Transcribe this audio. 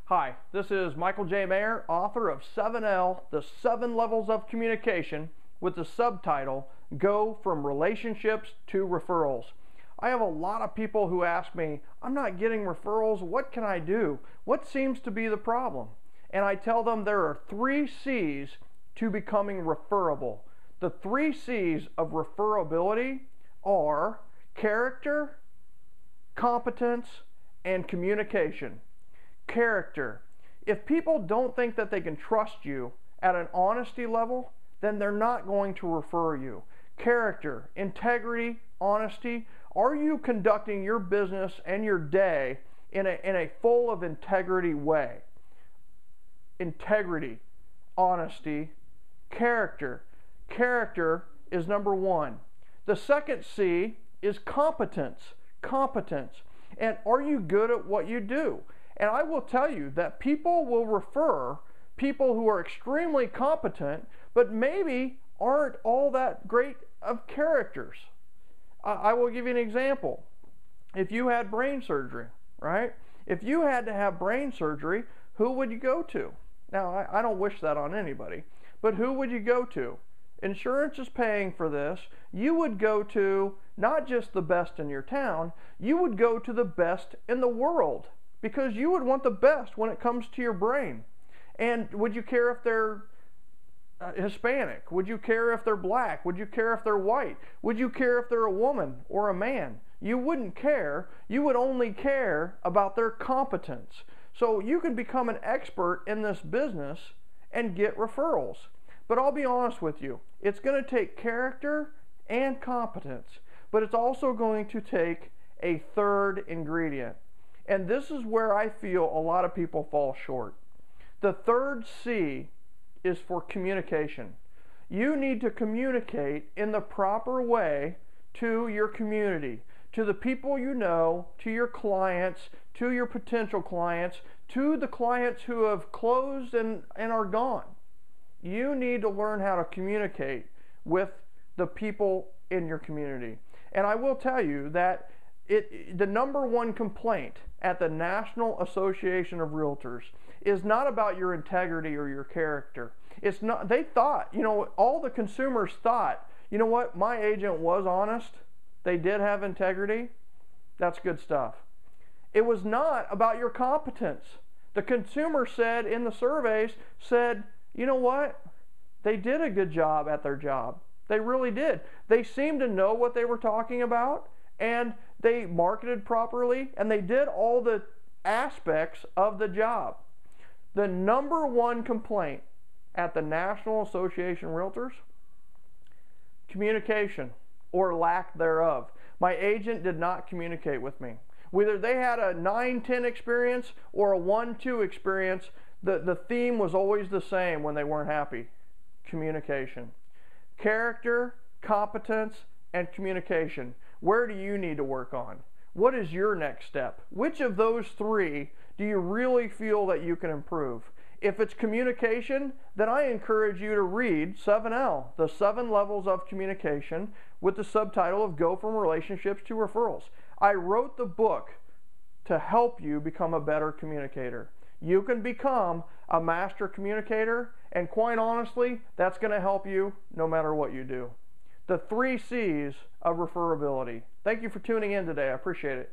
Hi, this is Michael J. Maher, author of 7L, The 7 Levels of Communication, with the subtitle, Go from Relationships to Referrals. I have a lot of people who ask me, I'm not getting referrals, what can I do? What seems to be the problem? And I tell them there are 3 C's to becoming referable. The 3 C's of referability are character, competence, and communication. Character. If people don't think that they can trust you at an honesty level, then they're not going to refer you. Character, integrity, honesty. Are you conducting your business and your day in a full of integrity way? Integrity, honesty, character. Character is number 1. The second C is competence. Competence. And are you good at what you do? And I will tell you that people will refer people who are extremely competent, but maybe aren't all that great of characters. I will give you an example. If you had brain surgery, right? If you had to have brain surgery, who would you go to? Now, I don't wish that on anybody, but who would you go to? Insurance is paying for this. You would go to not just the best in your town, you would go to the best in the world, because you would want the best when it comes to your brain. And would you care if they're Hispanic? Would you care if they're black? Would you care if they're white? Would you care if they're a woman or a man? You wouldn't care. You would only care about their competence. So you can become an expert in this business and get referrals. But I'll be honest with you, it's going to take character and competence, but it's also going to take a third ingredient. And this is where I feel a lot of people fall short. The third C is for communication. You need to communicate in the proper way to your community, to the people you know, to your clients, to your potential clients, to the clients who have closed and are gone. You need to learn how to communicate with the people in your community. And I will tell you that the number 1 complaint at the National Association of Realtors is not about your integrity or your character. It's not. They thought, all the consumers thought, you know what, my agent was honest. They did have integrity. That's good stuff. It was not about your competence. The consumer said in the surveys, you know what, they did a good job at their job. They really did. They seemed to know what they were talking about, and they marketed properly, and they did all the aspects of the job. The number 1 complaint at the National Association of Realtors, communication or lack thereof. My agent did not communicate with me. Whether they had a 9-10 experience or a 1-2 experience, the theme was always the same when they weren't happy. Communication. Character, competence, and communication. Where do you need to work on? What is your next step? Which of those 3 do you really feel that you can improve? If it's communication, then I encourage you to read 7L, The 7 Levels of Communication, with the subtitle of Go from Relationships to Referrals. I wrote the book to help you become a better communicator. You can become a master communicator, and quite honestly, that's going to help you no matter what you do. The 3 C's of referability. Thank you for tuning in today. I appreciate it.